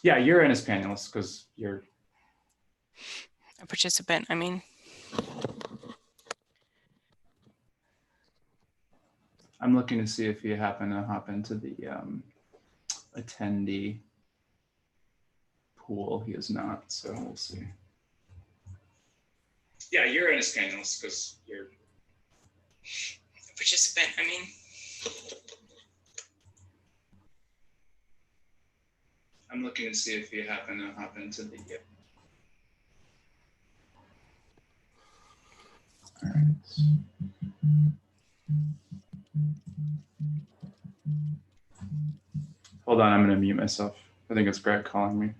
Yeah, you're in as panelist because you're A participant, I mean. I'm looking to see if you happen to hop into the attendee pool. He is not, so we'll see. Yeah, you're in as panelist because you're A participant, I mean. I'm looking to see if you happen to hop into the all right. Hold on, I'm going to mute myself. I think it's Greg calling me.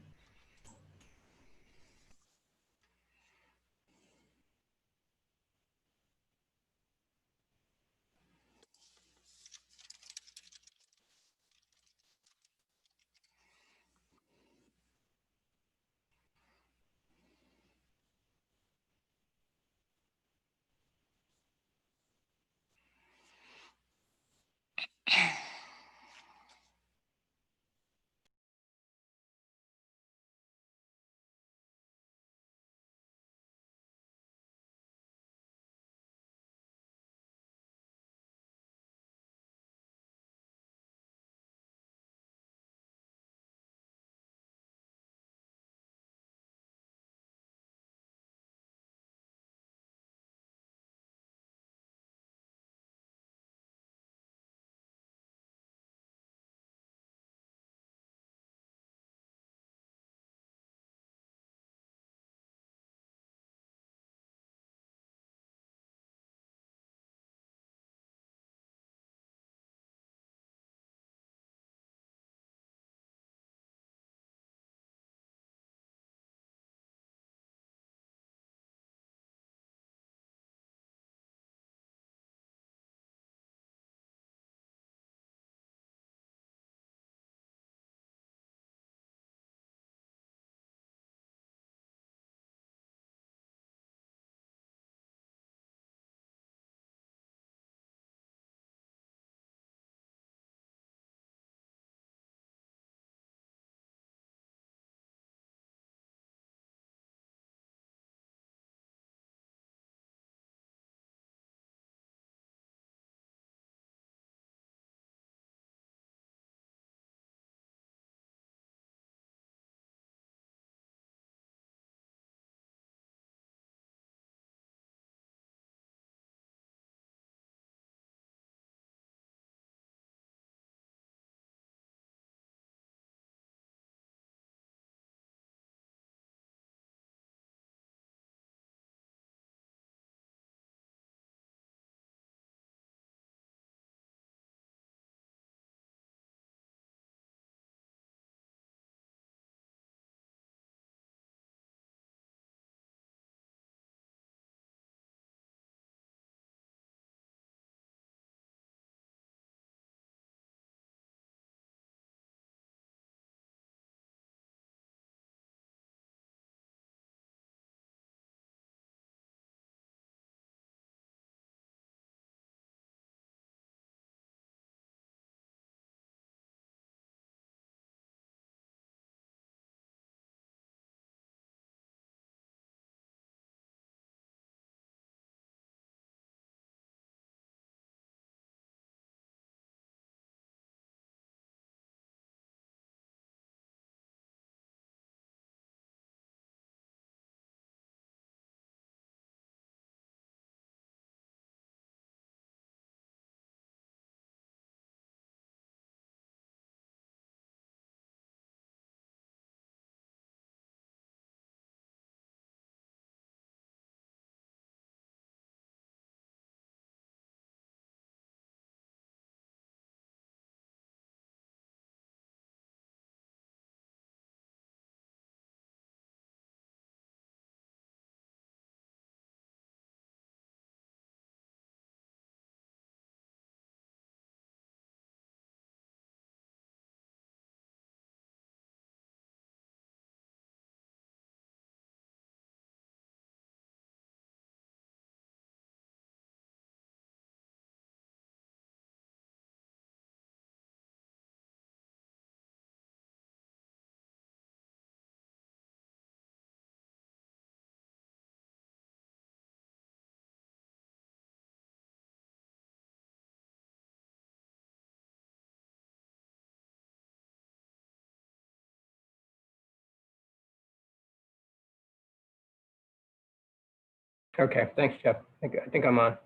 Okay, thanks, Jeff. I think I'm on.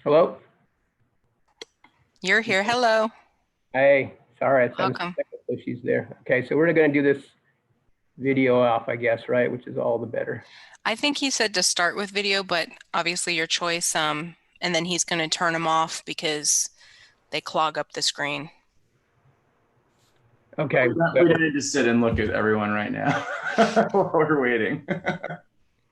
Hello? You're here. Hello. Hey, sorry, I Welcome. so she's there. Okay, so we're going to do this video off, I guess, right? Which is all the better. I think he said to start with video, but obviously your choice. And then he's going to turn them off because they clog up the screen. Okay. We don't need to sit and look at everyone right now while we're waiting.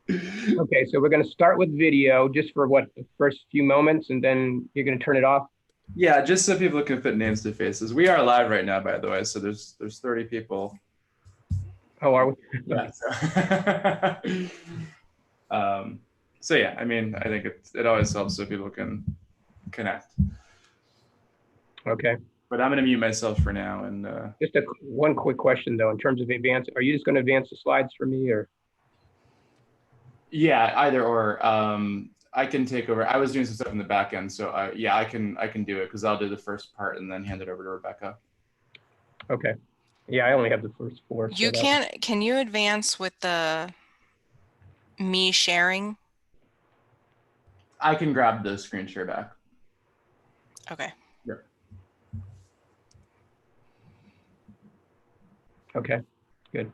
Okay, so we're going to start with video just for what, the first few moments, and then you're going to turn it off? Yeah, just so people can put names to faces. We are live right now, by the way, so there's 30 people. Oh, are we? Yeah. So yeah, I mean, I think it always helps so people can connect. Okay. But I'm going to mute myself for now. And just one quick question though, in terms of advance, are you just going to advance the slides for me, or? Yeah, either or. I can take over. I was doing some stuff in the back end, so yeah, I can do it because I'll do the first part and then hand it over to Rebecca. Okay. Yeah, I only have the first 4. You can you advance with the me sharing? I can grab the screen share back. Okay. Yep. Okay, good.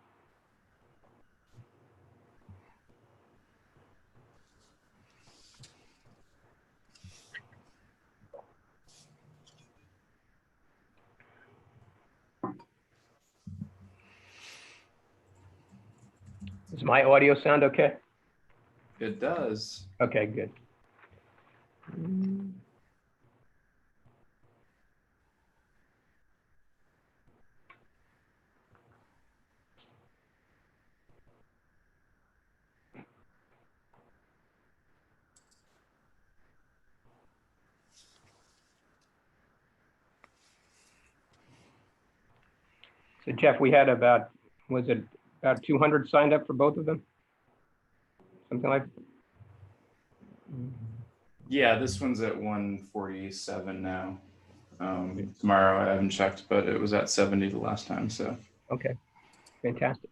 Does my audio sound okay? It does. Okay, good. So Jeff, we had about, was it about 200 signed up for both of them? Something like that? Yeah, this one's at 147 now. Tomorrow I haven't checked, but it was at 70 the last time. So okay, fantastic.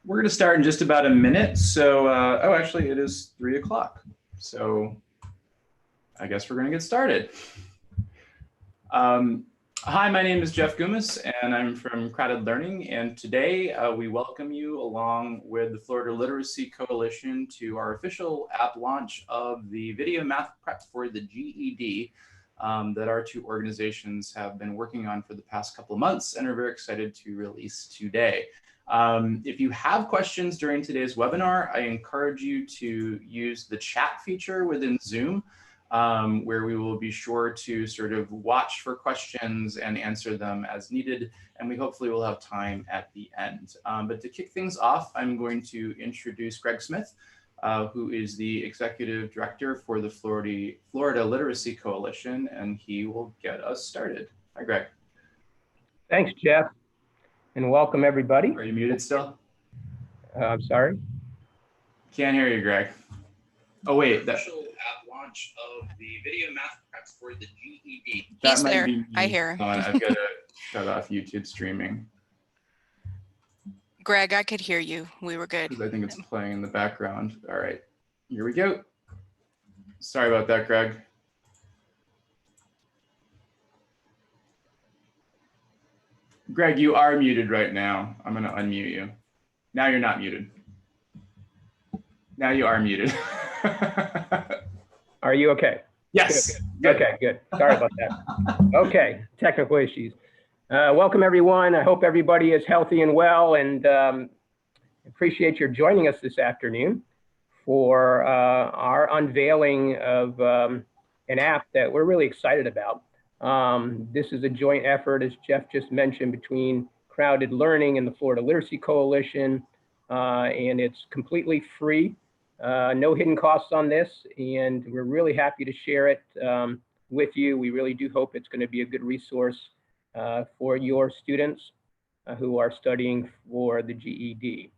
We're going to start in just about a minute. So, oh, actually, it is 3 o'clock. So, I guess we're going to get started. Hi, my name is Jeff Gumas, and I'm from Crowded Learning. And today, we welcome you along with the Florida Literacy Coalition to our official app launch of the video math prep for the GED that our two organizations have been working on for the past couple of months and are very excited to release today. If you have questions during today's webinar, I encourage you to use the chat feature within Zoom, where we will be sure to sort of watch for questions and answer them as needed. And we hopefully will have time at the end. But to kick things off, I'm going to introduce Greg Smith, who is the Executive Director for the Florida Literacy Coalition, and he will get us started. Hi, Greg. Thanks, Jeff. And welcome, everybody. Are you muted still? I'm sorry. Can't hear you, Greg. Oh, wait. Official app launch of the video math prep for the GED. He's there. I hear him. I've got to shut off YouTube streaming. Greg, I could hear you. We were good. I think it's playing in the background. All right, here we go. Sorry about that, Greg. Greg, you are muted right now. I'm going to unmute you. Now you're not muted. Now you are muted. Are you okay? Yes. Good. Okay, good. Sorry about that. Okay, technical issues. Welcome, everyone. I hope everybody is healthy and well, and appreciate your joining us this afternoon for our unveiling of an app that we're really excited about. This is a joint effort, as Jeff just mentioned, between Crowded Learning and the Florida Literacy Coalition, and it's completely free, no hidden costs on this, and we're really happy to share it with you. We really do hope it's going to be a good resource for your students who are studying for the GED.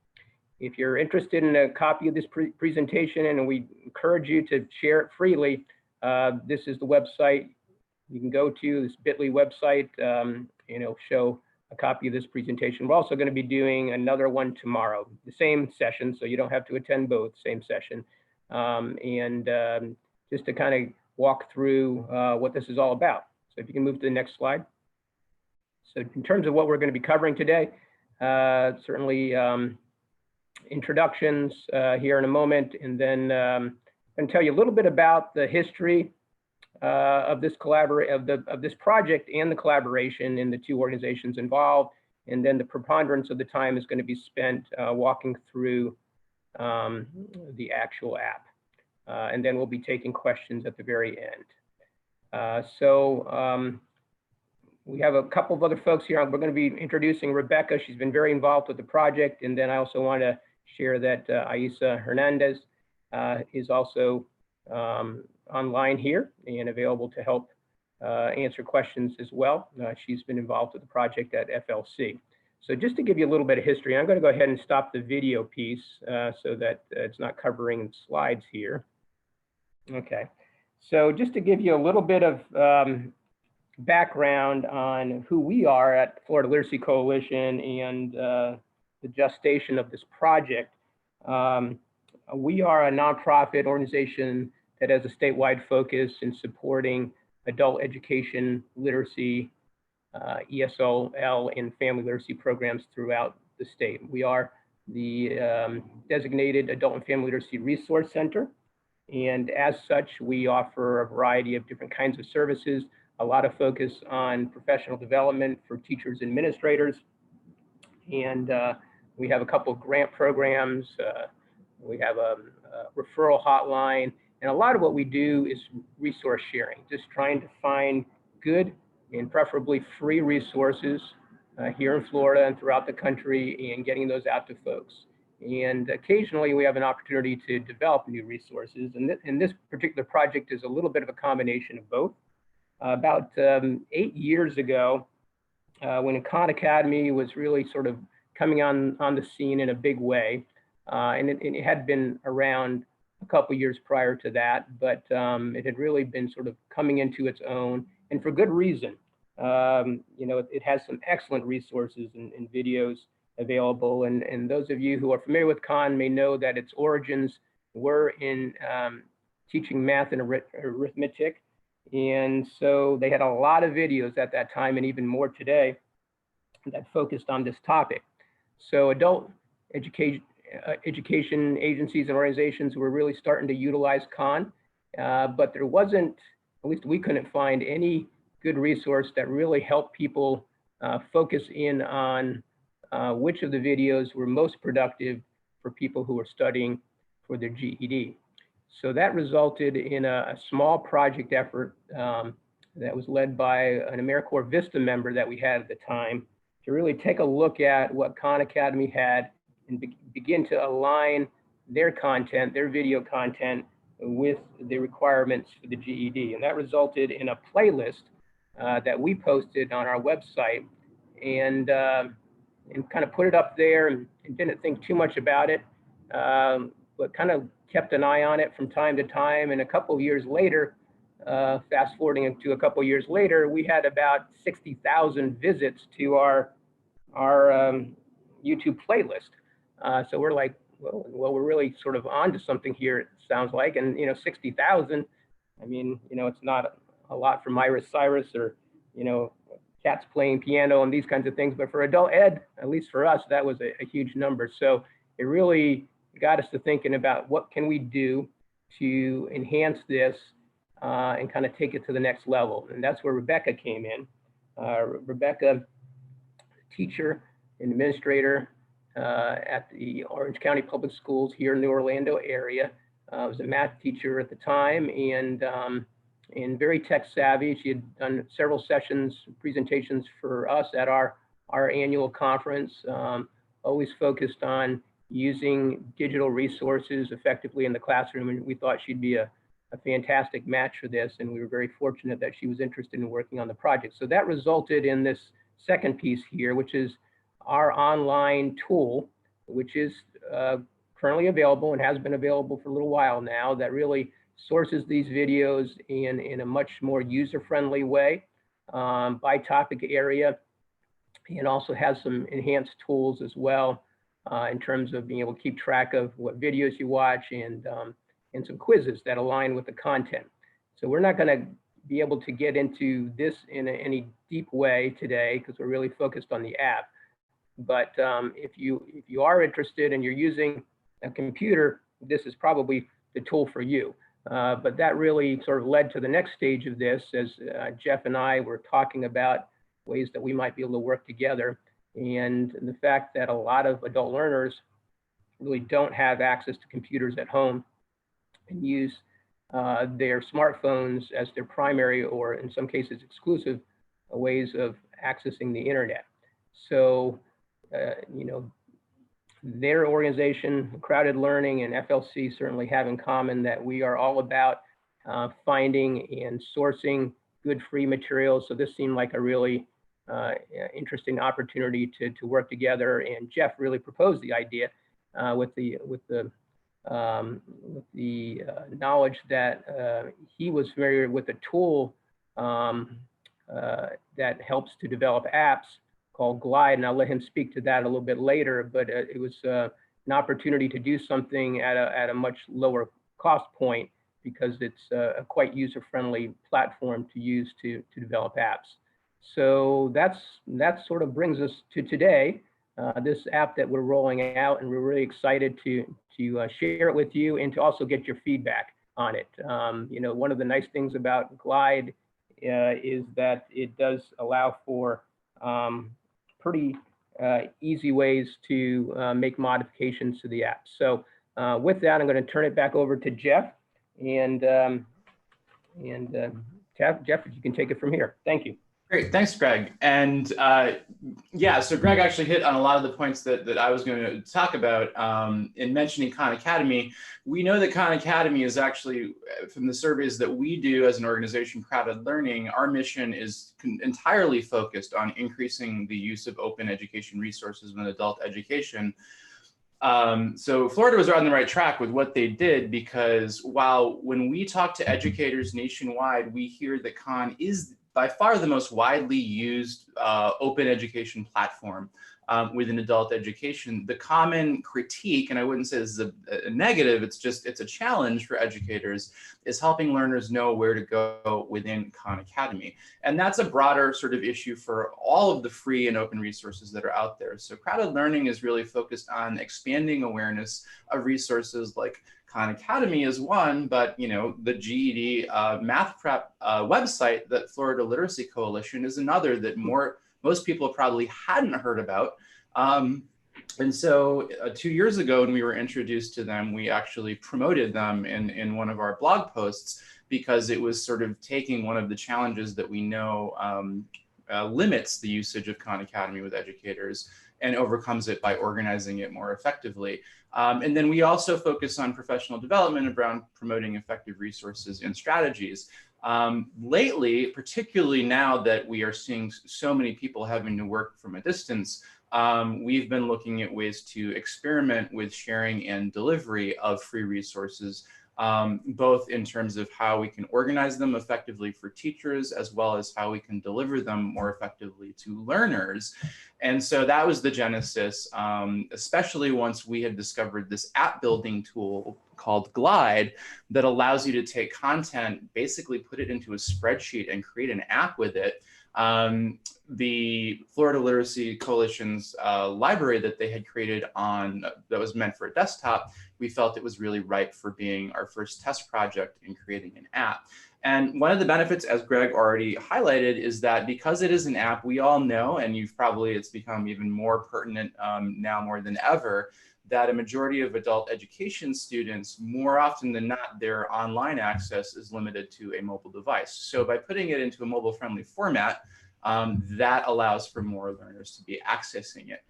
If you're interested in a copy of this presentation, and we encourage you to share it freely, this is the website you can go to, this bit.ly website, and it'll show a copy of this presentation. We're also going to be doing another one tomorrow, the same session, so you don't have to attend both, same session. Just to kind of walk through what this is all about. So if you can move to the next slide. So in terms of what we're going to be covering today, certainly introductions here in a moment, and then I'm going to tell you a little bit about the history of this project and the collaboration in the two organizations involved, and then the preponderance of the time is going to be spent walking through the actual app, and then we'll be taking questions at the very end. We have a couple of other folks here. We're going to be introducing Rebecca. She's been very involved with the project, and then I also want to share that Aisa Hernandez is also online here and available to help answer questions as well. She's been involved with the project at FLC. So just to give you a little bit of history, I'm going to go ahead and stop the video piece so that it's not covering slides here. Okay, so just to give you a little bit of background on who we are at Florida Literacy Coalition and the gestation of this project. We are a nonprofit organization that has a statewide focus in supporting adult education, literacy, ESOL, and family literacy programs throughout the state. We are the designated Adult and Family Literacy Resource Center. And as such, we offer a variety of different kinds of services, a lot of focus on professional development for teachers and administrators. And we have a couple of grant programs. We have a referral hotline. And a lot of what we do is resource sharing, just trying to find good and preferably free resources here in Florida and throughout the country, and getting those out to folks. And occasionally we have an opportunity to develop new resources. And this particular project is a little bit of a combination of both. About 8 years ago, when Khan Academy was really sort of coming on the scene in a big way, and it had been around a couple years prior to that, but it had really been sort of coming into its own, and for good reason. You know, it has some excellent resources and videos available. And those of you who are familiar with Khan may know that its origins were in teaching math and arithmetic. And so they had a lot of videos at that time, and even more today, that focused on this topic. So adult education agencies and organizations were really starting to utilize Khan, but there wasn't, at least we couldn't find any good resource that really helped people focus in on which of the videos were most productive for people who were studying for their GED. So that resulted in a small project effort that was led by an AmeriCorps Vista member that we had at the time to really take a look at what Khan Academy had and begin to align their content, their video content, with the requirements for the GED. And that resulted in a playlist that we posted on our website and kind of put it up there and didn't think too much about it, but kind of kept an eye on it from time to time. And a couple of years later, fast forwarding to a couple of years later, we had about 60,000 visits to our YouTube playlist. So we're like, well, we're really sort of onto something here, it sounds like. And, 60,000, I mean, it's not a lot for Myra Cyrus or, cats playing piano and these kinds of things. But for adult ed, at least for us, that was a huge number. So it really got us to thinking about what can we do to enhance this and kind of take it to the next level. And that's where Rebecca came in. Rebecca, teacher and administrator at the Orange County Public Schools here in the Orlando area. Was a math teacher at the time and very tech savvy. She had done several sessions, presentations for us at our annual conference, always focused on using digital resources effectively in the classroom. And we thought she'd be a fantastic match for this. And we were very fortunate that she was interested in working on the project. So that resulted in this second piece here, which is our online tool, which is currently available and has been available for a little while now, that really sources these videos in a much more user-friendly way by topic area, and also has some enhanced tools as well in terms of being able to keep track of what videos you watch and some quizzes that align with the content. So we're not going to be able to get into this in any deep way today because we're really focused on the app. But if you are interested and you're using a computer, this is probably the tool for you. But that really sort of led to the next stage of this, as Jeff and I were talking about ways that we might be able to work together. And the fact that a lot of adult learners really don't have access to computers at home and use their smartphones as their primary, or in some cases exclusive, ways of accessing the internet. So, their organization, Crowded Learning, and FLC certainly have in common that we are all about finding and sourcing good free materials. So this seemed like a really interesting opportunity to work together. And Jeff really proposed the idea with the knowledge that he was familiar with a tool that helps to develop apps called Glide, and I'll let him speak to that a little bit later, but it was an opportunity to do something at a much lower cost point because it's a quite user-friendly platform to use to develop apps. So that sort of brings us to today, this app that we're rolling out, and we're really excited to share it with you and to also get your feedback on it. One of the nice things about Glide is that it does allow for pretty easy ways to make modifications to the app. So with that, I'm going to turn it back over to Jeff. And Jeff, if you can take it from here. Thank you. Great, thanks, Greg. And yeah, so Greg actually hit on a lot of the points that I was going to talk about in mentioning Khan Academy. We know that Khan Academy is actually, from the surveys that we do as an organization, Crowded Learning, our mission is entirely focused on increasing the use of open education resources in adult education. So Florida was on the right track with what they did, because while when we talk to educators nationwide, we hear that Khan is by far the most widely used open education platform within adult education. The common critique, and I wouldn't say this is a negative, it's a challenge for educators, is helping learners know where to go within Khan Academy. And that's a broader sort of issue for all of the free and open resources that are out there. So Crowded Learning is really focused on expanding awareness of resources like Khan Academy is one, but the GED math prep website that Florida Literacy Coalition is another that most people probably hadn't heard about. And so 2 years ago, when we were introduced to them, we actually promoted them in one of our blog posts, because it was sort of taking one of the challenges that we know limits the usage of Khan Academy with educators and overcomes it by organizing it more effectively. And then we also focus on professional development around promoting effective resources and strategies. Lately, particularly now that we are seeing so many people having to work from a distance, we've been looking at ways to experiment with sharing and delivery of free resources, both in terms of how we can organize them effectively for teachers, as well as how we can deliver them more effectively to learners. And so that was the genesis, especially once we had discovered this app building tool called Glide that allows you to take content, basically put it into a spreadsheet and create an app with it. The Florida Literacy Coalition's library that they had created that was meant for a desktop, we felt it was really ripe for being our first test project in creating an app. And one of the benefits, as Greg already highlighted, is that because it is an app, we all know, and it's become even more pertinent now more than ever, that a majority of adult education students, more often than not, their online access is limited to a mobile device. So by putting it into a mobile-friendly format, that allows for more learners to be accessing it.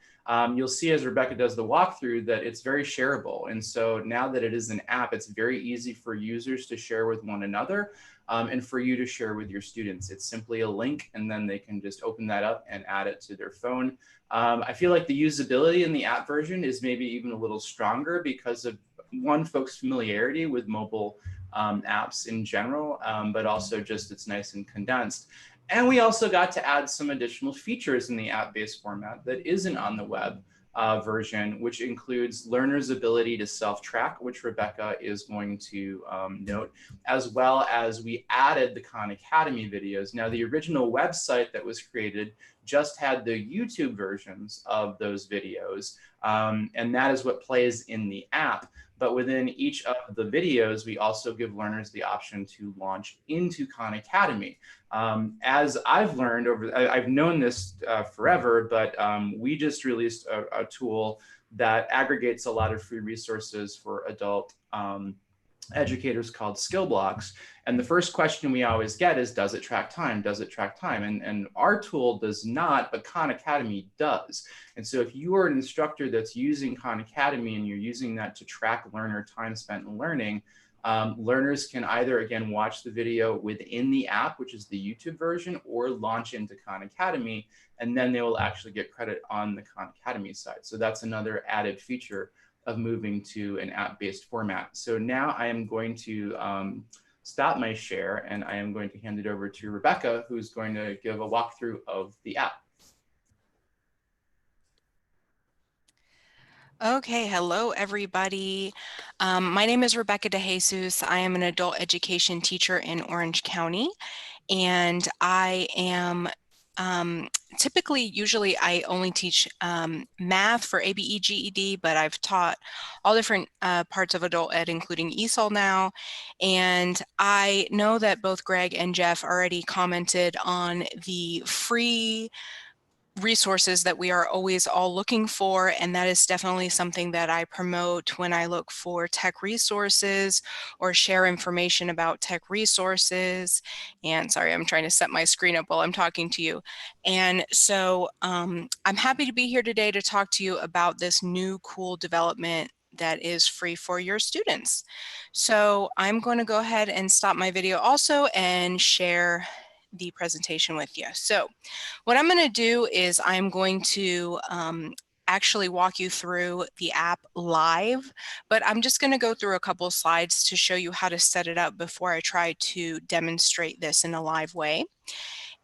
You'll see as Rebecca does the walkthrough that it's very shareable. And so now that it is an app, it's very easy for users to share with one another and for you to share with your students. It's simply a link, and then they can just open that up and add it to their phone. I feel like the usability in the app version is maybe even a little stronger because of folks' familiarity with mobile apps in general, but also just it's nice and condensed. And we also got to add some additional features in the app-based format that isn't on the web version, which includes learners' ability to self-track, which Rebecca is going to note, as well as we added the Khan Academy videos. Now, the original website that was created just had the YouTube versions of those videos, and that is what plays in the app. But within each of the videos, we also give learners the option to launch into Khan Academy. As I've learned I've known this forever, but we just released a tool that aggregates a lot of free resources for adult educators called Skill Blocks. And the first question we always get is, does it track time? Does it track time? And our tool does not, but Khan Academy does. And so if you are an instructor that's using Khan Academy and you're using that to track learner time spent in learning, learners can either, again, watch the video within the app, which is the YouTube version, or launch into Khan Academy, and then they will actually get credit on the Khan Academy side. So that's another added feature of moving to an app-based format. So now I am going to stop my share, and I am going to hand it over to Rebecca, who's going to give a walkthrough of the app. Okay, hello everybody. My name is Rebecca DeJesus. I am an adult education teacher in Orange County, and I am usually I only teach math for ABE GED, but I've taught all different parts of adult ed, including ESOL now. And I know that both Greg and Jeff already commented on the free resources that we are always all looking for, and that is definitely something that I promote when I look for tech resources or share information about tech resources. And sorry, I'm trying to set my screen up while I'm talking to you. And so I'm happy to be here today to talk to you about this new cool development that is free for your students. So I'm going to go ahead and stop my video also and share the presentation with you. So what I'm going to do is I'm going to actually walk you through the app live, but I'm just going to go through a couple of slides to show you how to set it up before I try to demonstrate this in a live way.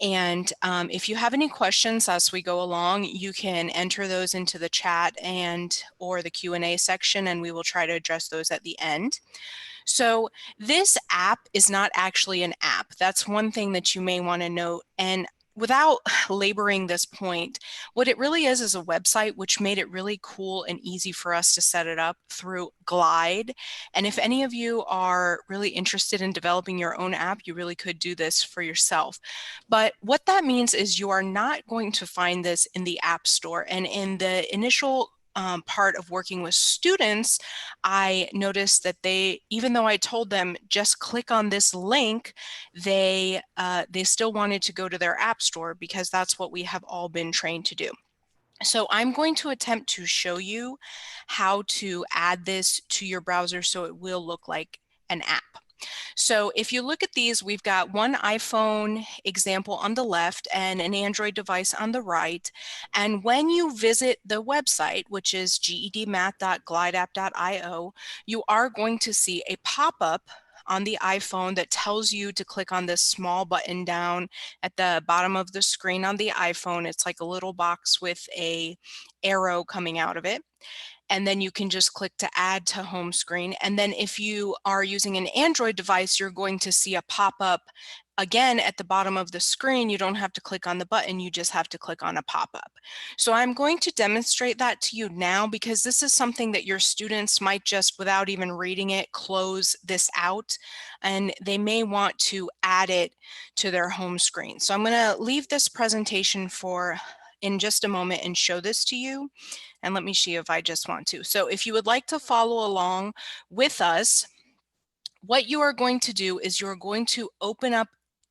And if you have any questions as we go along, you can enter those into the chat or the Q&A section, and we will try to address those at the end. So this app is not actually an app. That's one thing that you may want to note. And without laboring this point, what it really is a website, which made it really cool and easy for us to set it up through Glide. And if any of you are really interested in developing your own app, you really could do this for yourself. But what that means is you are not going to find this in the App Store. And in the initial part of working with students, I noticed that even though I told them just click on this link, they still wanted to go to their app store because that's what we have all been trained to do. So I'm going to attempt to show you how to add this to your browser so it will look like an app. So if you look at these, we've got one iPhone example on the left and an Android device on the right. And when you visit the website, which is gedmath.glideapp.io, you are going to see a pop-up on the iPhone that tells you to click on this small button down at the bottom of the screen on the iPhone. It's like a little box with an arrow coming out of it. And then you can just click to add to home screen. And then if you are using an Android device, you're going to see a pop-up again at the bottom of the screen. You don't have to click on the button, you just have to click on a pop-up. So I'm going to demonstrate that to you now because this is something that your students might just, without even reading it, close this out, and they may want to add it to their home screen. So I'm going to leave this presentation in just a moment and show this to you. And let me see if I just want to. So if you would like to follow along with us, what you are going to do is you're going to open up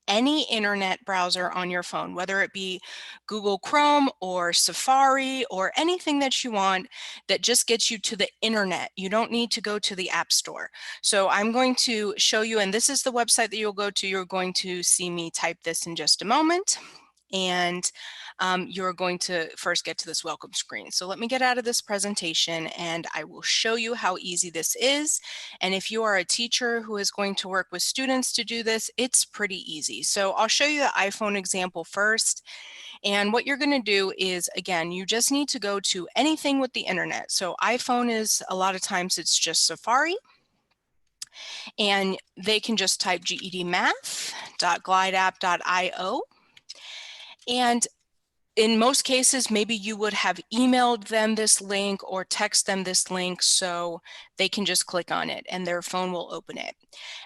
any internet browser on your phone, whether it be Google Chrome or Safari or anything that you want that just gets you to the internet. You don't need to go to the App Store. So I'm going to show you, and this is the website that you'll go to. You're going to see me type this in just a moment. And you're going to first get to this welcome screen. So let me get out of this presentation and I will show you how easy this is. And if you are a teacher who is going to work with students to do this, it's pretty easy. So I'll show you the iPhone example first. And what you're going to do is, again, you just need to go to anything with the internet. So iPhone is, a lot of times it's just Safari. And they can just type gedmath.glideapp.io. And in most cases, maybe you would have emailed them this link or text them this link so they can just click on it and their phone will open it.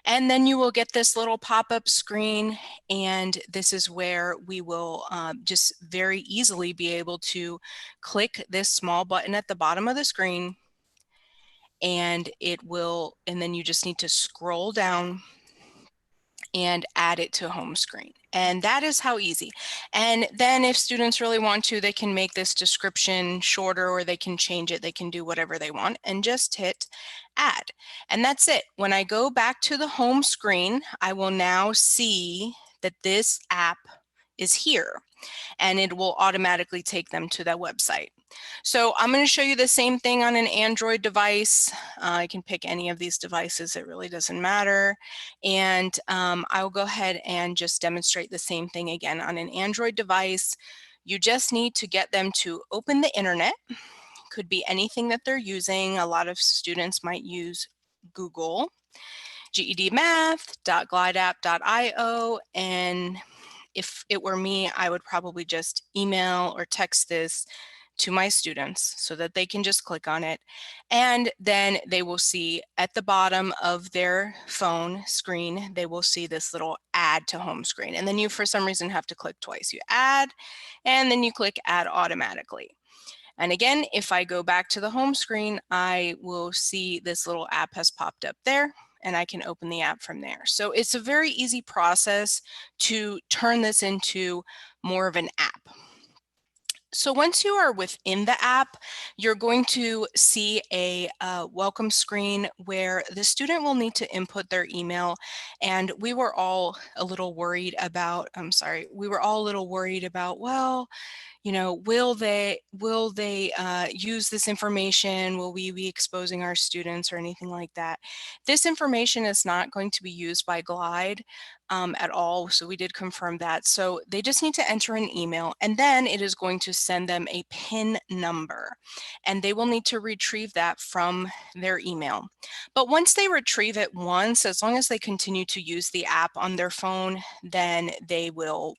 And then you will get this little pop-up screen, and this is where we will just very easily be able to click this small button at the bottom of the screen, and then you just need to scroll down and add it to home screen. And that is how easy. And then if students really want to, they can make this description shorter or they can change it. They can do whatever they want and just hit add. And that's it. When I go back to the home screen, I will now see that this app is here and it will automatically take them to that website. So I'm going to show you the same thing on an Android device. I can pick any of these devices, it really doesn't matter. And I'll go ahead and just demonstrate the same thing again on an Android device. You just need to get them to open the internet. Could be anything that they're using. A lot of students might use Google, gedmath.glideapp.io, and if it were me, I would probably just email or text this to my students so that they can just click on it. And then they will see at the bottom of their phone screen, they will see this little add to home screen. And then you, for some reason, have to click twice. You add, and then you click add automatically. And again, if I go back to the home screen, I will see this little app has popped up there, and I can open the app from there. So it's a very easy process to turn this into more of an app. So once you are within the app, you're going to see a welcome screen where the student will need to input their email. And we were all a little worried about, well, you know, will they use this information? Will we be exposing our students or anything like that? This information is not going to be used by Glide. at all. So we did confirm that. So they just need to enter an email, and then it is going to send them a PIN number, and they will need to retrieve that from their email. But once they retrieve it once, as long as they continue to use the app on their phone, then they will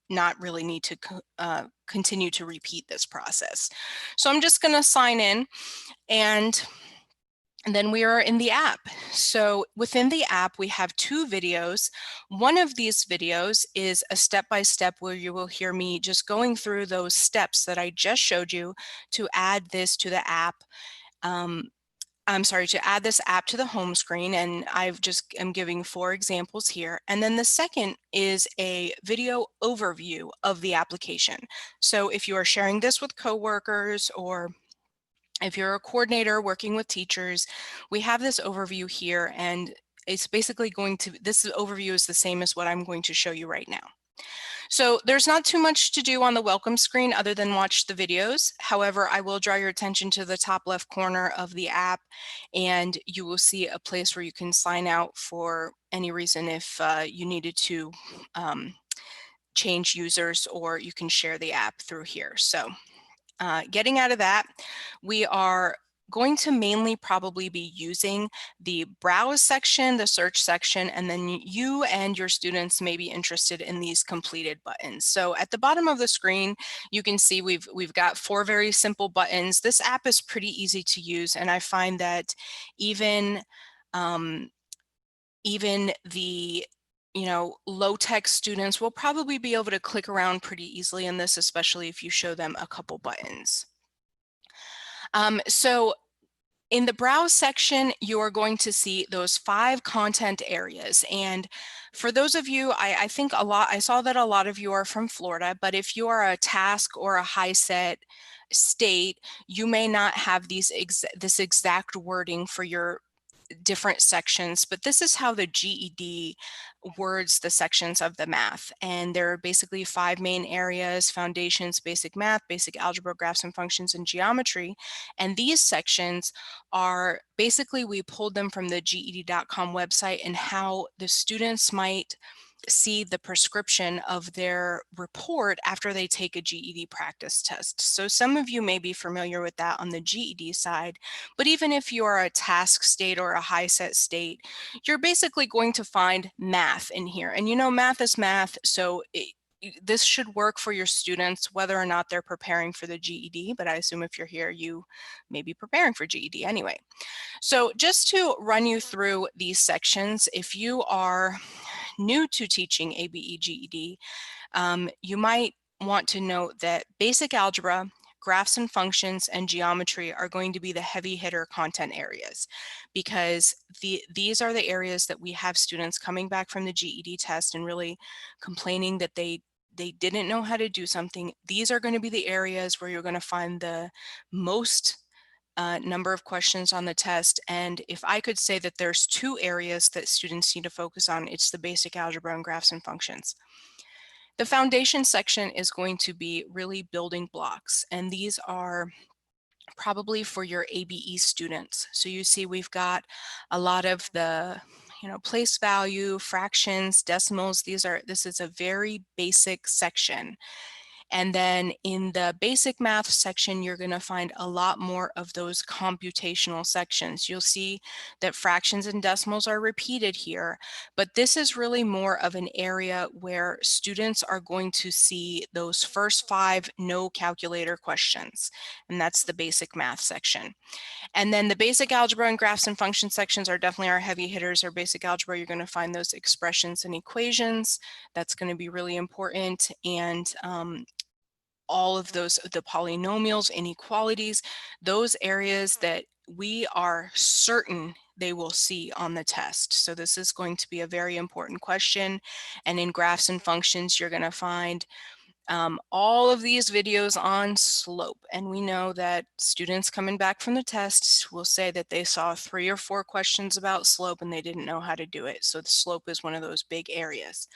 not really need to continue to repeat this process. So I'm just going to sign in, and then we are in the app. So within the app, we have 2 videos. One of these videos is a step-by-step where you will hear me just going through those steps that I just showed you to add this to the app. To add this app to the home screen, and I'm giving 4 examples here. And then the second is a video overview of the application. So if you are sharing this with coworkers, or if you're a coordinator working with teachers, we have this overview here, and it's basically this overview is the same as what I'm going to show you right now. So there's not too much to do on the welcome screen other than watch the videos. However, I will draw your attention to the top left corner of the app, and you will see a place where you can sign out for any reason if you needed to change users, or you can share the app through here. So getting out of that, we are going to mainly probably be using the browse section, the search section, and then you and your students may be interested in these completed buttons. So at the bottom of the screen, you can see we've got 4 very simple buttons. This app is pretty easy to use, and I find that even the low-tech students will probably be able to click around pretty easily in this, especially if you show them a couple buttons. So in the browse section, you are going to see those 5 content areas. And for those of you, I saw that a lot of you are from Florida, but if you are a task or a high set state, you may not have this exact wording for your different sections, but this is how the GED words the sections of the math. And there are basically 5 main areas: foundations, basic math, basic algebra, graphs and functions, and geometry. And these sections are basically, we pulled them from the GED.com website, and how the students might see the prescription of their report after they take a GED practice test. So some of you may be familiar with that on the GED side, but even if you are a task state or a high set state, you're basically going to find math in here. And math is math, so this should work for your students whether or not they're preparing for the GED, but I assume if you're here, you may be preparing for GED anyway. So just to run you through these sections, if you are new to teaching ABE GED, you might want to note that basic algebra, graphs and functions, and geometry are going to be the heavy hitter content areas, because these are the areas that we have students coming back from the GED test and really complaining that they didn't know how to do something. These are going to be the areas where you're going to find the most number of questions on the test. And if I could say that there's 2 areas that students need to focus on, it's the basic algebra and graphs and functions. The foundation section is going to be really building blocks, and these are probably for your ABE students. So you see we've got a lot of the place value, fractions, decimals. This is a very basic section. And then in the basic math section, you're going to find a lot more of those computational sections. You'll see that fractions and decimals are repeated here, but this is really more of an area where students are going to see those first 5 no calculator questions, and that's the basic math section. And then the basic algebra and graphs and function sections are definitely our heavy hitters. Our basic algebra, you're going to find those expressions and equations. That's going to be really important. And all of those, the polynomials, inequalities, those areas that we are certain they will see on the test. So this is going to be a very important question. And in graphs and functions, you're going to find all of these videos on slope. And we know that students coming back from the test will say that they saw 3 or 4 questions about slope and they didn't know how to do it. So the slope is one of those big areas.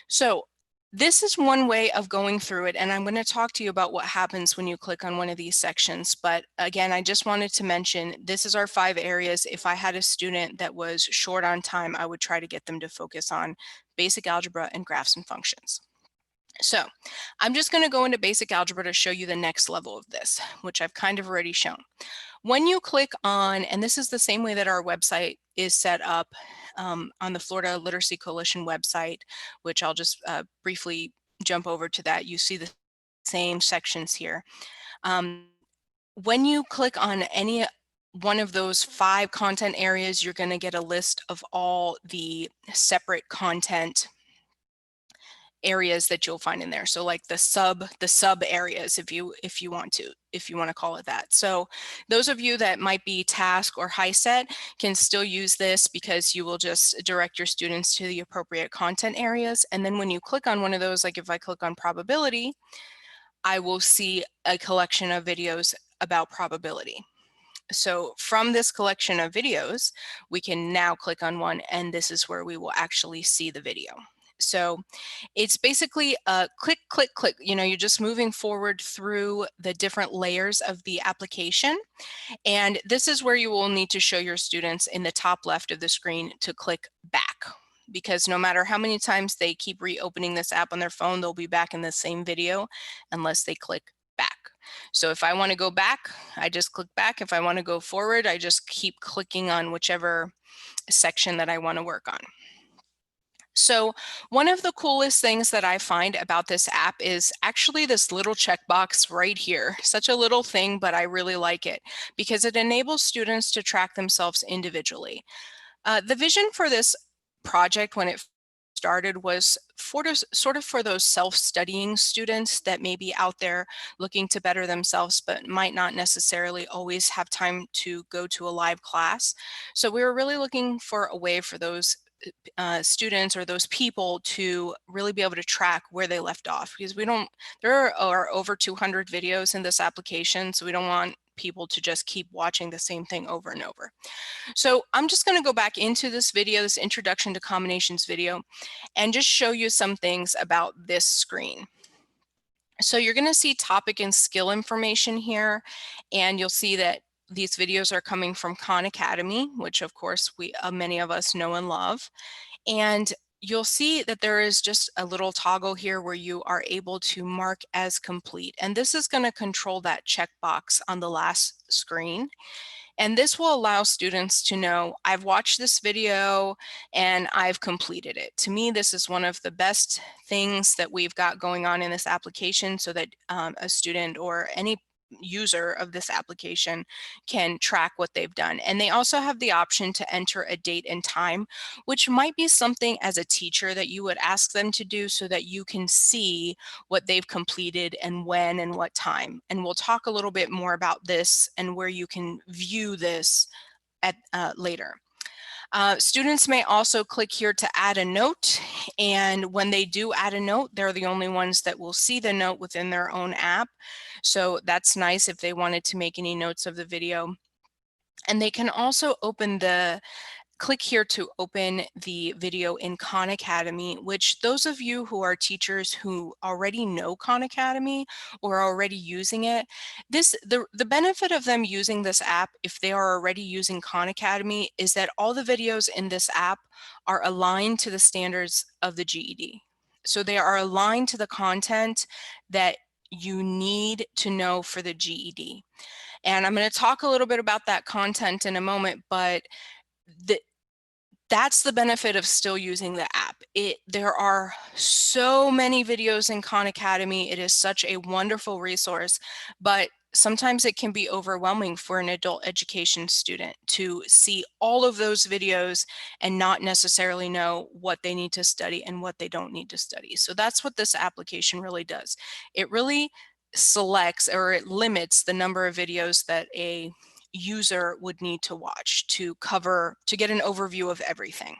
So This is one way of going through it, and I'm going to talk to you about what happens when you click on one of these sections. But again, I just wanted to mention this is our 5 areas. If I had a student that was short on time, I would try to get them to focus on basic algebra and graphs and functions. So I'm just going to go into basic algebra to show you the next level of this, which I've kind of already shown. When you click on, and this is the same way that our website is set up on the Florida Literacy Coalition website, which I'll just briefly jump over to that. You see the same sections here. When you click on any one of those 5 content areas, you're going to get a list of all the separate content areas that you'll find in there. So like the sub areas, if you want to call it that. So those of you that might be task or high set can still use this, because you will just direct your students to the appropriate content areas. And then when you click on one of those, like if I click on probability, I will see a collection of videos about probability. So from this collection of videos, we can now click on one, and this is where we will actually see the video. So it's basically a click, click, click. You know, you're just moving forward through the different layers of the application. And this is where you will need to show your students in the top left of the screen to click back, because no matter how many times they keep reopening this app on their phone, they'll be back in the same video unless they click back. So if I want to go back, I just click back. If I want to go forward, I just keep clicking on whichever section that I want to work on. So one of the coolest things that I find about this app is actually this little checkbox right here. Such a little thing, but I really like it because it enables students to track themselves individually. The vision for this project when it started was sort of for those self-studying students that may be out there looking to better themselves, but might not necessarily always have time to go to a live class. So we were really looking for a way for those students or those people to really be able to track where they left off, because there are over 200 videos in this application, so we don't want people to just keep watching the same thing over and over. So I'm just going to go back into this video, this introduction to combinations video, and just show you some things about this screen. So you're going to see topic and skill information here, and you'll see that these videos are coming from Khan Academy, which of course many of us know and love. And you'll see that there is just a little toggle here where you are able to mark as complete. And this is going to control that checkbox on the last screen. And this will allow students to know, I've watched this video and I've completed it. To me, this is one of the best things that we've got going on in this application, so that a student or any user of this application can track what they've done. And they also have the option to enter a date and time, which might be something as a teacher that you would ask them to do, so that you can see what they've completed and when and what time. And we'll talk a little bit more about this and where you can view this at later. Students may also click here to add a note, and when they do add a note, they're the only ones that will see the note within their own app. So that's nice if they wanted to make any notes of the video. And they can also click here to open the video in Khan Academy, which those of you who are teachers who already know Khan Academy or are already using it, the benefit of them using this app, if they are already using Khan Academy, is that all the videos in this app are aligned to the standards of the GED. So they are aligned to the content that you need to know for the GED. And I'm going to talk a little bit about that content in a moment, but that's the benefit of still using the app. There are so many videos in Khan Academy. It is such a wonderful resource, but sometimes it can be overwhelming for an adult education student to see all of those videos and not necessarily know what they need to study and what they don't need to study. So that's what this application really does. It really selects, or it limits, the number of videos that a user would need to watch to get an overview of everything.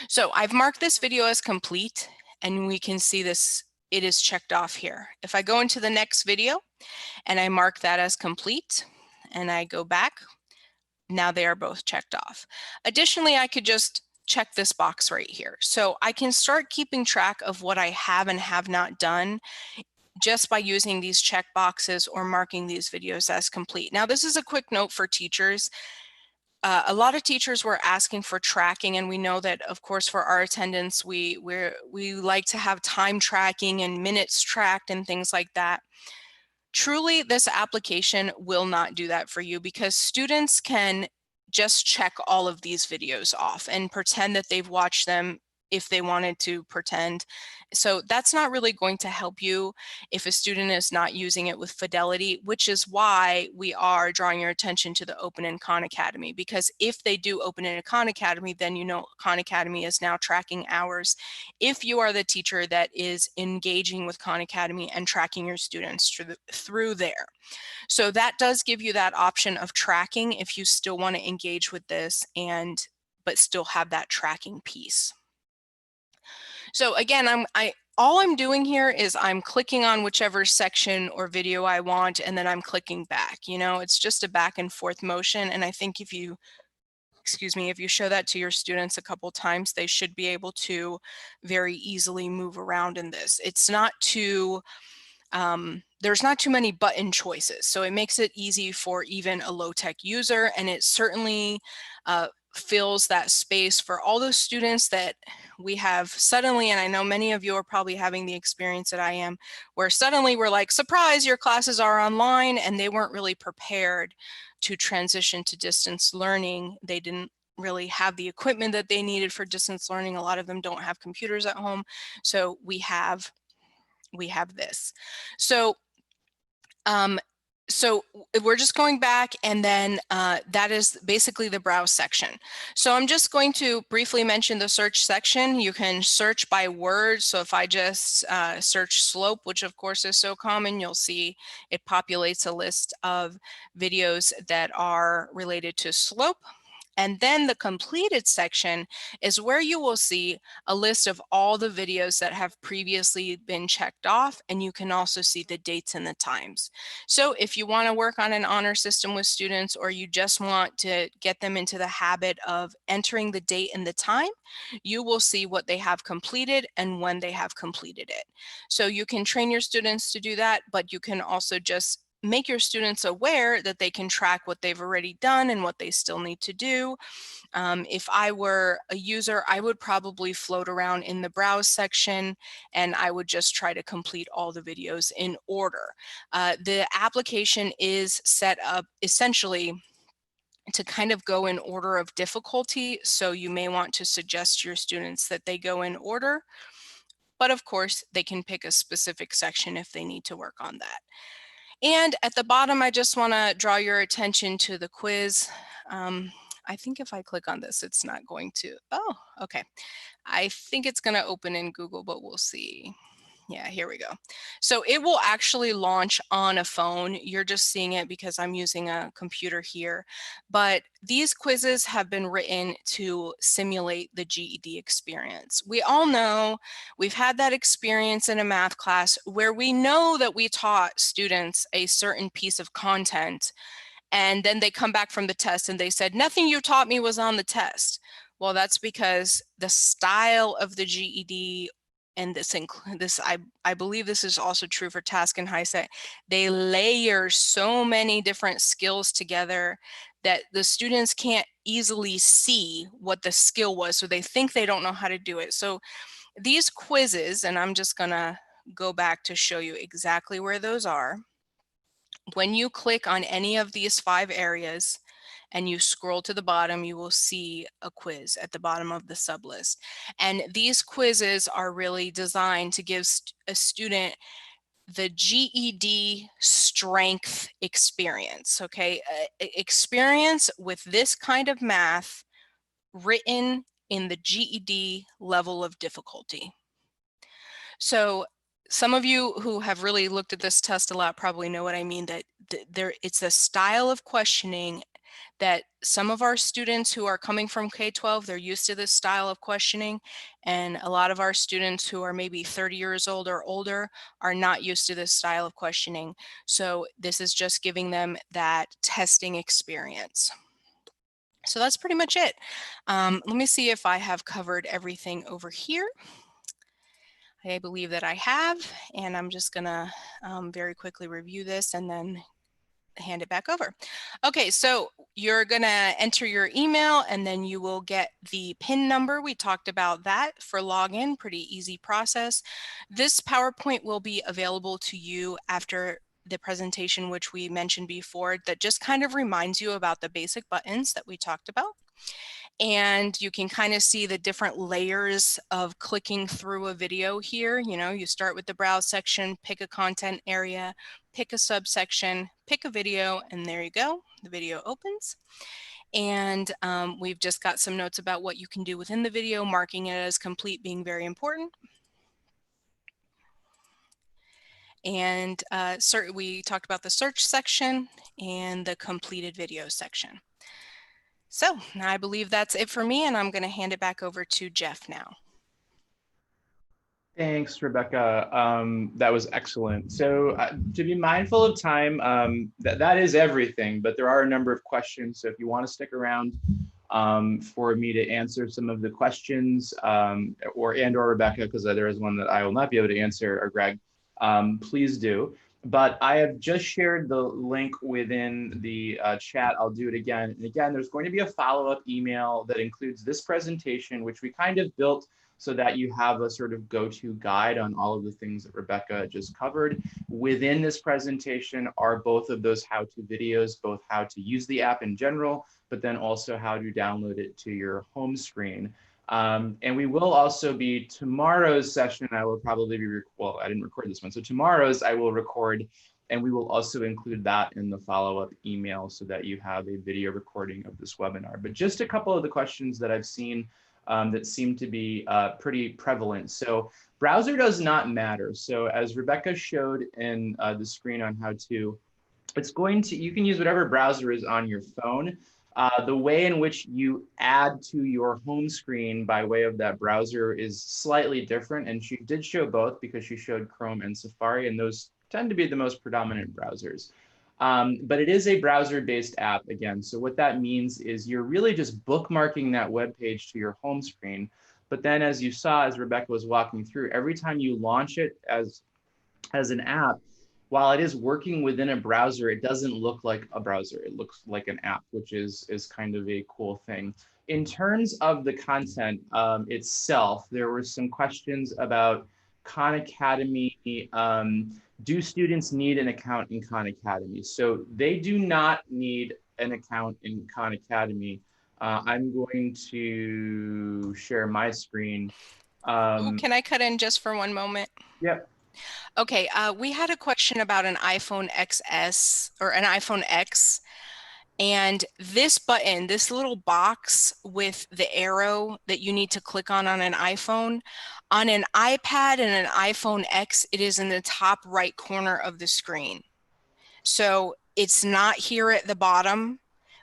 So I've marked this video as complete, and we can see this, it is checked off here. If I go into the next video and I mark that as complete and I go back, now they are both checked off. Additionally, I could just check this box right here. So I can start keeping track of what I have and have not done just by using these check boxes or marking these videos as complete. Now, this is a quick note for teachers. A lot of teachers were asking for tracking, and we know that, of course, for our attendance, we like to have time tracking and minutes tracked and things like that. Truly, this application will not do that for you, because students can just check all of these videos off and pretend that they've watched them if they wanted to pretend. So that's not really going to help you if a student is not using it with fidelity, which is why we are drawing your attention to the Open and Khan Academy, because if they do Open and Khan Academy, then you know Khan Academy is now tracking hours. If you are the teacher that is engaging with Khan Academy and tracking your students through there. So that does give you that option of tracking if you still want to engage with this but still have that tracking piece. So again, all I'm doing here is I'm clicking on whichever section or video I want, and then I'm clicking back. You know, it's just a back and forth motion. And I think if you, if you show that to your students a couple times, they should be able to very easily move around in this. It's not too, there's not too many button choices. So it makes it easy for even a low-tech user, and it certainly fills that space for all those students that we have suddenly, and I know many of you are probably having the experience that I am, where suddenly we're like, surprise, your classes are online, and they weren't really prepared to transition to distance learning. They didn't really have the equipment that they needed for distance learning. A lot of them don't have computers at home. So we have this. So we're just going back, and then that is basically the browse section. So I'm just going to briefly mention the search section. You can search by word. So if I just search slope, which of course is so common, you'll see it populates a list of videos that are related to slope. And then the completed section is where you will see a list of all the videos that have previously been checked off, and you can also see the dates and the times. So if you want to work on an honor system with students, or you just want to get them into the habit of entering the date and the time, you will see what they have completed and when they have completed it. So you can train your students to do that, but you can also just make your students aware that they can track what they've already done and what they still need to do. If I were a user, I would probably float around in the browse section, and I would just try to complete all the videos in order. The application is set up essentially to kind of go in order of difficulty. So you may want to suggest to your students that they go in order, but of course they can pick a specific section if they need to work on that. And at the bottom, I just want to draw your attention to the quiz. I think if I click on this, it's not going to, oh, okay. I think it's going to open in Google, but we'll see. Yeah, here we go. So it will actually launch on a phone. You're just seeing it because I'm using a computer here. But these quizzes have been written to simulate the GED experience. We all know we've had that experience in a math class where we know that we taught students a certain piece of content, and then they come back from the test and they said, nothing you taught me was on the test. Well, that's because the style of the GED, and I believe this is also true for task and HiSET, they layer so many different skills together that the students can't easily see what the skill was. So they think they don't know how to do it. So these quizzes, and I'm just gonna go back to show you exactly where those are. When you click on any of these 5 areas and you scroll to the bottom, you will see a quiz at the bottom of the sublist. And these quizzes are really designed to give a student the GED strength experience, okay? Experience with this kind of math written in the GED level of difficulty. So some of you who have really looked at this test a lot probably know what I mean, that it's a style of questioning that some of our students who are coming from K-12, they're used to this style of questioning. And a lot of our students who are maybe 30 years old or older are not used to this style of questioning. So this is just giving them that testing experience. So that's pretty much it. Let me see if I have covered everything over here. I believe that I have, and I'm just gonna very quickly review this and then hand it back over. Okay, so you're gonna enter your email and then you will get the PIN number. We talked about that for login, pretty easy process. This PowerPoint will be available to you after the presentation, which we mentioned before, that just kind of reminds you about the basic buttons that we talked about. And you can kind of see the different layers of clicking through a video here. You know, you start with the browse section, pick a content area, pick a subsection, pick a video, and there you go, the video opens. And we've just got some notes about what you can do within the video, marking it as complete being very important. And we talked about the search section and the completed video section. So I believe that's it for me, and I'm going to hand it back over to Jeff now. Thanks, Rebecca. That was excellent. So to be mindful of time, that is everything, but there are a number of questions. So if you want to stick around for me to answer some of the questions, or Rebecca, because there is one that I will not be able to answer, or Greg, please do. But I have just shared the link within the chat. I'll do it again. And again, there's going to be a follow-up email that includes this presentation, which we kind of built so that you have a sort of go-to guide on all of the things that Rebecca just covered. Within this presentation are both of those how-to videos, both how to use the app in general, but then also how to download it to your home screen. And we will also be, tomorrow's session, I will probably be, well, I didn't record this one. So tomorrow's I will record, and we will also include that in the follow-up email so that you have a video recording of this webinar. But just a couple of the questions that I've seen that seem to be pretty prevalent. So browser does not matter. So as Rebecca showed in the screen on how to, you can use whatever browser is on your phone. The way in which you add to your home screen by way of that browser is slightly different. And she did show both because she showed Chrome and Safari, and those tend to be the most predominant browsers. But it is a browser-based app again. So what that means is you're really just bookmarking that web page to your home screen. But then as you saw, as Rebecca was walking through, every time you launch it as an app, while it is working within a browser, it doesn't look like a browser. It looks like an app, which is kind of a cool thing. In terms of the content itself, there were some questions about Khan Academy. Do students need an account in Khan Academy? So they do not need an account in Khan Academy. I'm going to share my screen. Can I cut in just for one moment? Yep. Okay, we had a question about an iPhone XS or an iPhone X. And this button, this little box with the arrow that you need to click on an iPhone, on an iPad and an iPhone X, it is in the top right corner of the screen. So it's not here at the bottom,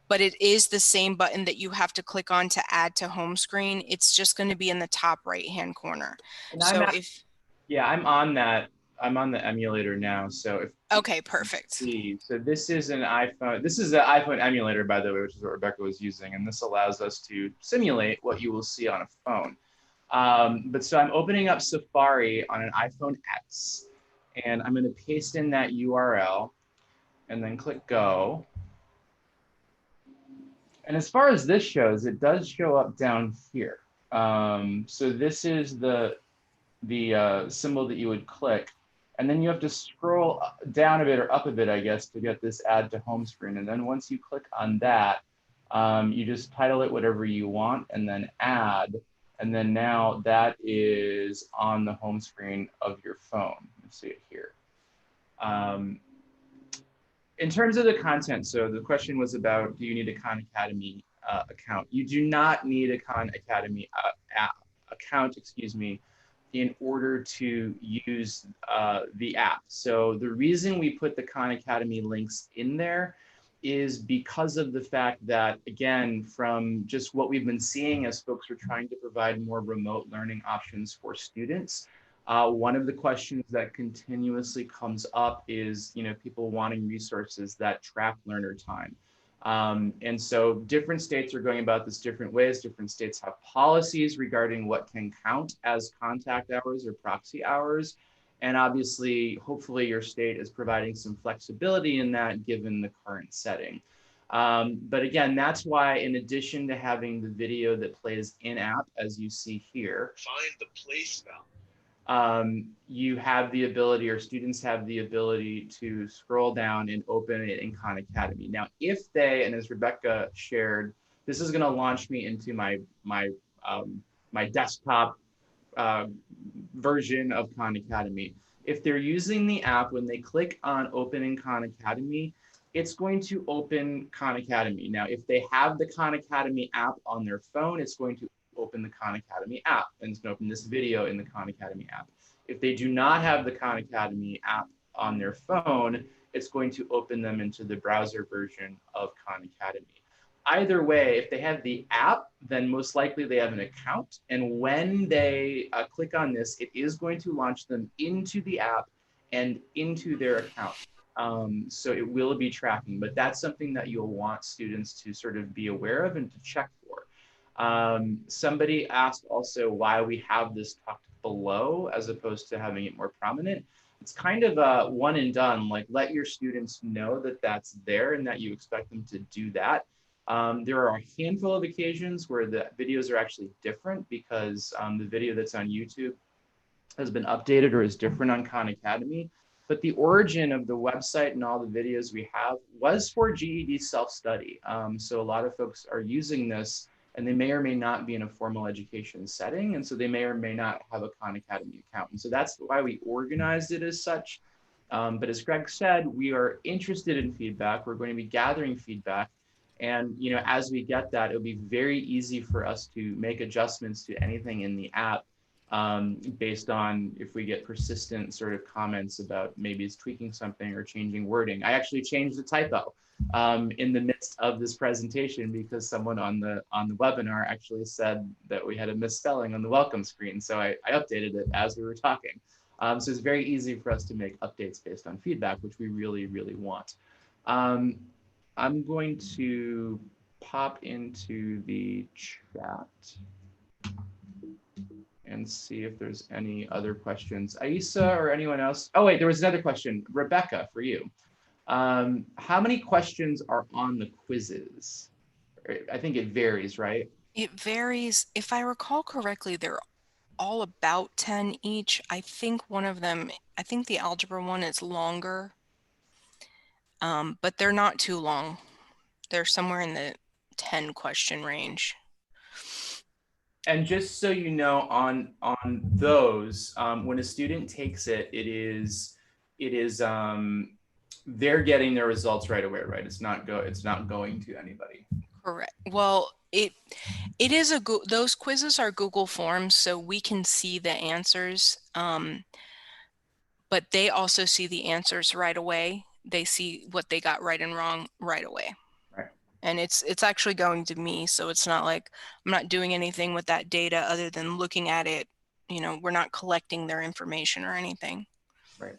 but it is the same button that you have to click on to add to home screen. It's just going to be in the top right-hand corner. And so I'm on that. I'm on the emulator now. So if okay, perfect. So this is an iPhone. This is the iPhone emulator, by the way, which is what Rebecca was using. And this allows us to simulate what you will see on a phone. But so I'm opening up Safari on an iPhone X, and I'm going to paste in that URL and then click go. And as far as this shows, it does show up down here. So this is the symbol that you would click. And then you have to scroll down a bit or up a bit, I guess, to get this add to home screen. And then once you click on that, you just title it whatever you want and then add. And then now that is on the home screen of your phone. Let's see it here. In terms of the content, so the question was about, do you need a Khan Academy account? You do not need a Khan Academy account, in order to use the app. So the reason we put the Khan Academy links in there is because of the fact that, again, from just what we've been seeing as folks are trying to provide more remote learning options for students, one of the questions that continuously comes up is, people wanting resources that track learner time. And so different states are going about this different ways. Different states have policies regarding what can count as contact hours or proxy hours. And obviously, hopefully your state is providing some flexibility in that given the current setting. But again, that's why in addition to having the video that plays in-app, as you see here, Find the place value. You have the ability, or students have the ability to scroll down and open it in Khan Academy. Now, if they, and as Rebecca shared, this is going to launch me into my desktop version of Khan Academy. If they're using the app, when they click on Open in Khan Academy, it's going to open Khan Academy. Now, if they have the Khan Academy app on their phone, it's going to open the Khan Academy app, and it's going to open this video in the Khan Academy app. If they do not have the Khan Academy app on their phone, it's going to open them into the browser version of Khan Academy. Either way, if they have the app, then most likely they have an account. And when they click on this, it is going to launch them into the app and into their account. So it will be tracking, but that's something that you'll want students to sort of be aware of and to check for. Somebody asked also why we have this tucked below as opposed to having it more prominent. It's kind of a one and done, like let your students know that that's there and that you expect them to do that. There are a handful of occasions where the videos are actually different because the video that's on YouTube has been updated or is different on Khan Academy. But the origin of the website and all the videos we have was for GED self-study. So a lot of folks are using this and they may or may not be in a formal education setting. And so they may or may not have a Khan Academy account. And so that's why we organized it as such. But as Greg said, we are interested in feedback. We're going to be gathering feedback. And as we get that, it'll be very easy for us to make adjustments to anything in the app based on if we get persistent sort of comments about maybe it's tweaking something or changing wording. I actually changed the typo in the midst of this presentation because someone on the webinar actually said that we had a misspelling on the welcome screen. So I updated it as we were talking. So it's very easy for us to make updates based on feedback, which we really, really want. I'm going to pop into the chat and see if there's any other questions. Aisa or anyone else? Oh wait, there was another question. Rebecca, for you. How many questions are on the quizzes? I think it varies, right? It varies. If I recall correctly, they're all about 10 each. I think one of them, I think the algebra one is longer, but they're not too long. They're somewhere in the 10 question range. And just so you know, on those, when a student takes it, it is they're getting their results right away, right? It's not going to anybody. Correct. Well, it is those quizzes are Google Forms, so we can see the answers, but they also see the answers right away. They see what they got right and wrong right away. Right. And it's actually going to me, so it's not like I'm not doing anything with that data other than looking at it. We're not collecting their information or anything. Right.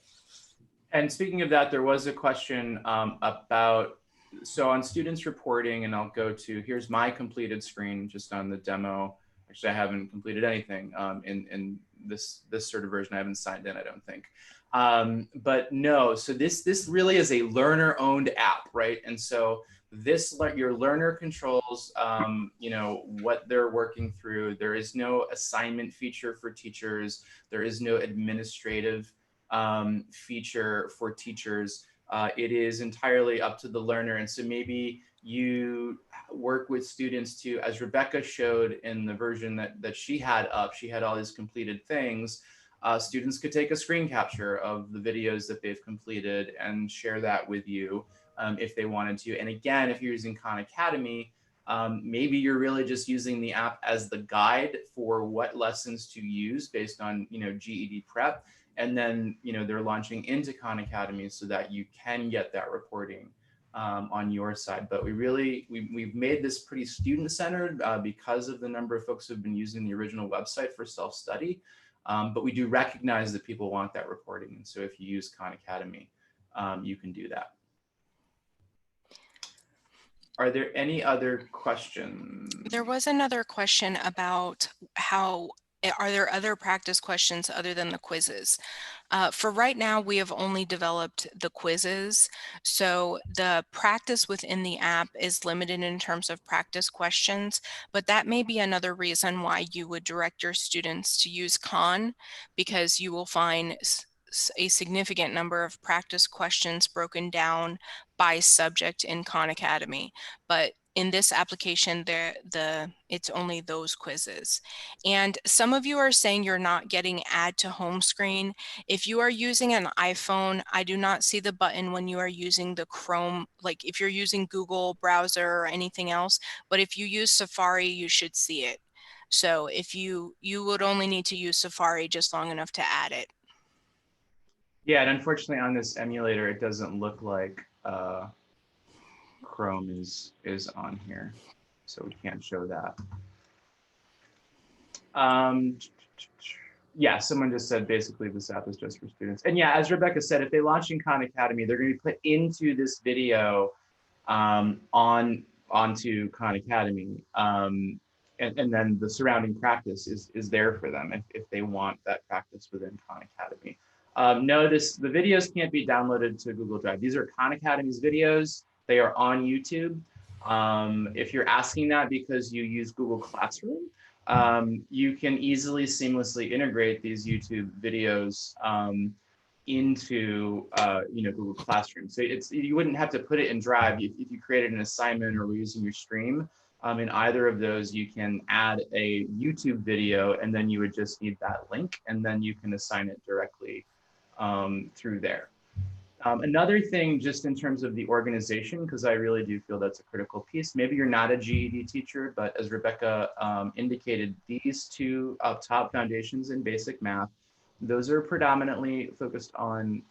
And speaking of that, there was a question about, so on students reporting, and I'll go to, here's my completed screen just on the demo. Actually, I haven't completed anything in this sort of version. I haven't signed in, I don't think. But no, so this really is a learner-owned app, right? And so your learner controls, what they're working through. There is no assignment feature for teachers. There is no administrative feature for teachers. It is entirely up to the learner. And so maybe you work with students to, as Rebecca showed in the version that she had up, she had all these completed things. Students could take a screen capture of the videos that they've completed and share that with you if they wanted to. And again, if you're using Khan Academy, maybe you're really just using the app as the guide for what lessons to use based on GED prep. And then they're launching into Khan Academy so that you can get that reporting on your side. But we've made this pretty student-centered because of the number of folks who've been using the original website for self-study. But we do recognize that people want that reporting. And so if you use Khan Academy, you can do that. Are there any other questions? There was another question about are there other practice questions other than the quizzes? For right now, we have only developed the quizzes. So the practice within the app is limited in terms of practice questions, but that may be another reason why you would direct your students to use Khan, because you will find a significant number of practice questions broken down by subject in Khan Academy. But in this application, it's only those quizzes. And some of you are saying you're not getting add to home screen. If you are using an iPhone, I do not see the button when you are using the Chrome, like if you're using Google browser or anything else, but if you use Safari, you should see it. So if you would only need to use Safari just long enough to add it. Yeah, and unfortunately on this emulator, it doesn't look like Chrome is on here, so we can't show that. Yeah, someone just said basically this app is just for students. And yeah, as Rebecca said, if they launch in Khan Academy, they're going to be put into this video onto Khan Academy. And then the surrounding practice is there for them if they want that practice within Khan Academy. Notice the videos can't be downloaded to Google Drive. These are Khan Academy's videos. They are on YouTube. If you're asking that because you use Google Classroom, you can easily seamlessly integrate these YouTube videos into Google Classroom. So you wouldn't have to put it in Drive. If you created an assignment or were using your stream, in either of those, you can add a YouTube video, and then you would just need that link, and then you can assign it directly through there. Another thing, just in terms of the organization, because I really do feel that's a critical piece. Maybe you're not a GED teacher, but as Rebecca indicated, these two up top, foundations in basic math, those are predominantly focused on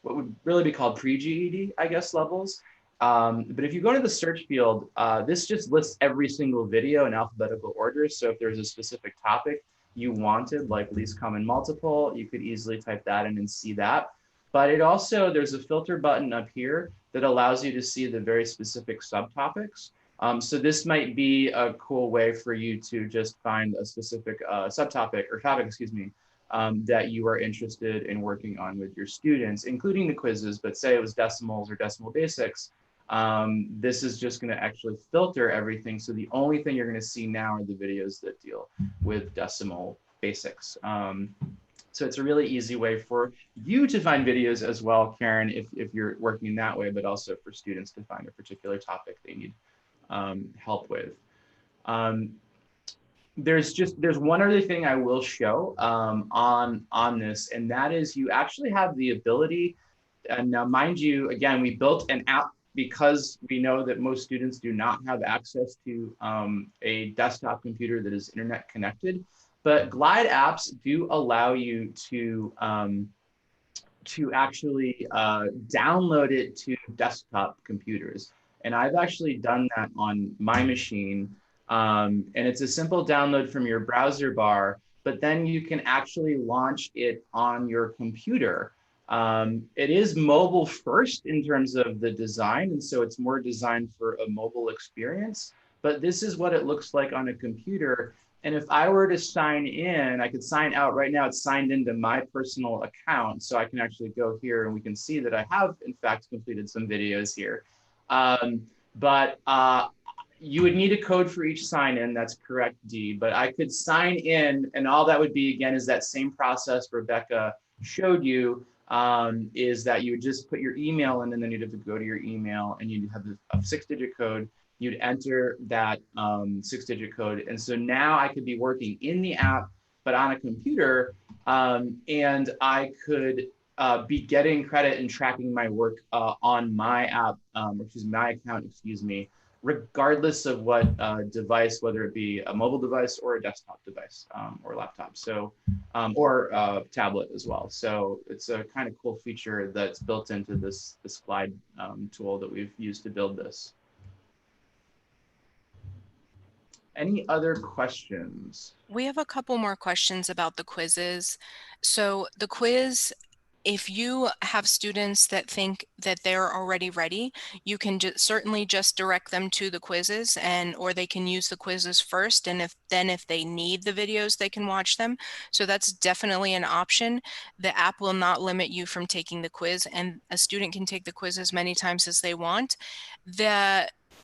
what would really be called pre-GED, I guess, levels. But if you go to the search field, this just lists every single video in alphabetical order. So if there's a specific topic you wanted, like least common multiple, you could easily type that in and see that. But it also, there's a filter button up here that allows you to see the very specific subtopics. So this might be a cool way for you to just find a specific subtopic or topic, excuse me, that you are interested in working on with your students, including the quizzes, but say it was decimals or decimal basics. This is just going to actually filter everything. So the only thing you're going to see now are the videos that deal with decimal basics. So it's a really easy way for you to find videos as well, Karen, if you're working that way, but also for students to find a particular topic they need help with. There's one other thing I will show on this, and that is you actually have the ability, and now mind you, again, we built an app because we know that most students do not have access to a desktop computer that is internet connected. But Glide apps do allow you to actually download it to desktop computers. And I've actually done that on my machine. And it's a simple download from your browser bar, but then you can actually launch it on your computer. It is mobile first in terms of the design, and so it's more designed for a mobile experience. But this is what it looks like on a computer. And if I were to sign in, I could sign out right now. It's signed into my personal account. So I can actually go here and we can see that I have, in fact, completed some videos here. You would need a code for each sign in. That's correct, Dee. But I could sign in, and all that would be, again, is that same process Rebecca showed you, is that you would just put your email in, and then you'd have to go to your email, and you'd have a 6-digit code. You'd enter that 6-digit code. And so now I could be working in the app, but on a computer, and I could be getting credit and tracking my work on my app, which is my account, excuse me, regardless of what device, whether it be a mobile device or a desktop device or laptop, so or tablet as well. So it's a kind of cool feature that's built into this Glide tool that we've used to build this. Any other questions? We have a couple more questions about the quizzes. So the quiz if you have students that think that they're already ready, you can certainly just direct them to the quizzes, or they can use the quizzes first. And if they need the videos, they can watch them. So that's definitely an option. The app will not limit you from taking the quiz, and a student can take the quiz as many times as they want.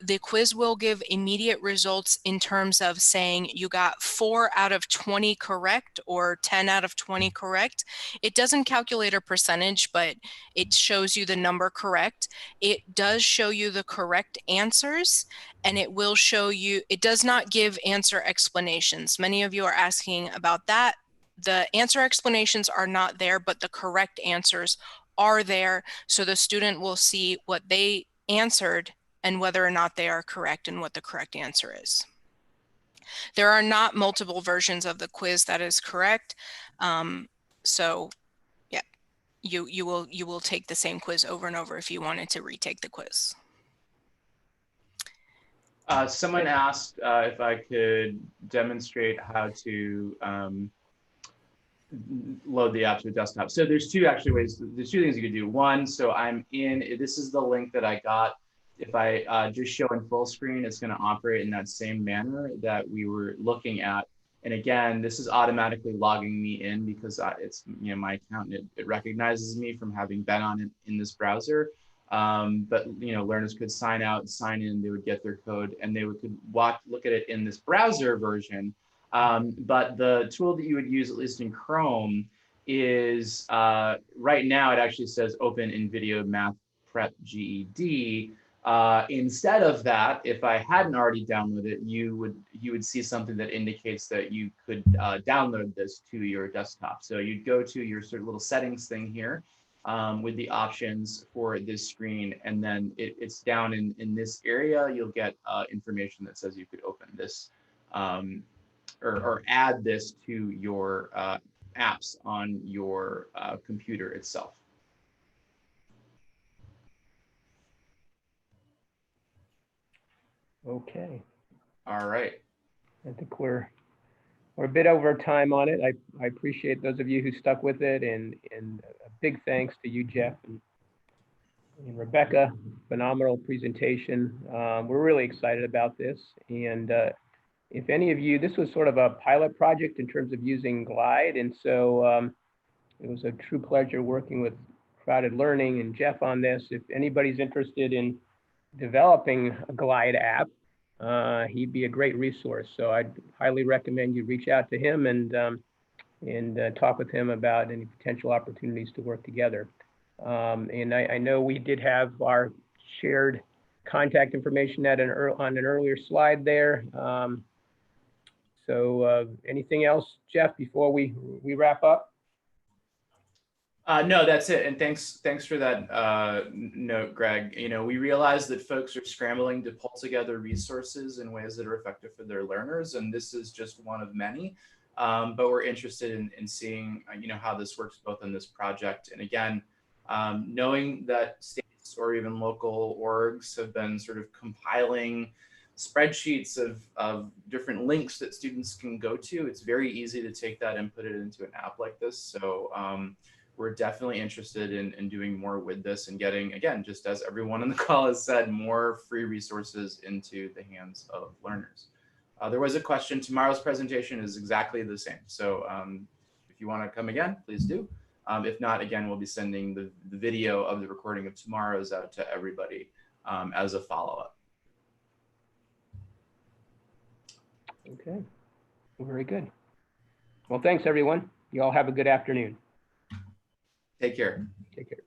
The quiz will give immediate results in terms of saying you got 4 out of 20 correct or 10 out of 20 correct. It doesn't calculate a percentage, but it shows you the number correct. It does show you the correct answers, and it will show you, it does not give answer explanations. Many of you are asking about that. The answer explanations are not there, but the correct answers are there. So the student will see what they answered and whether or not they are correct and what the correct answer is. There are not multiple versions of the quiz that is correct. So yeah, you will take the same quiz over and over if you wanted to retake the quiz. Someone asked if I could demonstrate how to load the app to a desktop. So there's two ways, there's two things you could do. One, so this is the link that I got. If I just show in full screen, it's going to operate in that same manner that we were looking at. And again, this is automatically logging me in because it's my account. It recognizes me from having been on it in this browser. But learners could sign out, sign in, they would get their code, and they could look at it in this browser version. But the tool that you would use, at least in Chrome, is right now it actually says Open in Video Math Prep GED. Instead of that, if I hadn't already downloaded it, you would see something that indicates that you could download this to your desktop. So you'd go to your sort of little settings thing here with the options for this screen, and then it's down in this area. You'll get information that says you could open this or add this to your apps on your computer itself. Okay. All right. I think we're a bit over time on it. I appreciate those of you who stuck with it, and a big thanks to you, Jeff, and Rebecca. Phenomenal presentation. We're really excited about this. And if any of you, this was sort of a pilot project in terms of using Glide. And so it was a true pleasure working with Crowded Learning and Jeff on this. If anybody's interested in developing a Glide app, he'd be a great resource. So I'd highly recommend you reach out to him and talk with him about any potential opportunities to work together. And I know we did have our shared contact information on an earlier slide there. So anything else, Jeff, before we wrap up? No, that's it. And thanks for that note, Greg. We realize that folks are scrambling to pull together resources in ways that are effective for their learners, and this is just one of many. But we're interested in seeing how this works both in this project. And again, knowing that states or even local orgs have been sort of compiling spreadsheets of different links that students can go to, it's very easy to take that and put it into an app like this. So we're definitely interested in doing more with this and getting, again, just as everyone on the call has said, more free resources into the hands of learners. There was a question. Tomorrow's presentation is exactly the same. So if you want to come again, please do. If not, again, we'll be sending the video of the recording of tomorrow's out to everybody as a follow-up. Okay, well, very good. Well, thanks, everyone. You all have a good afternoon. Take care. Take care.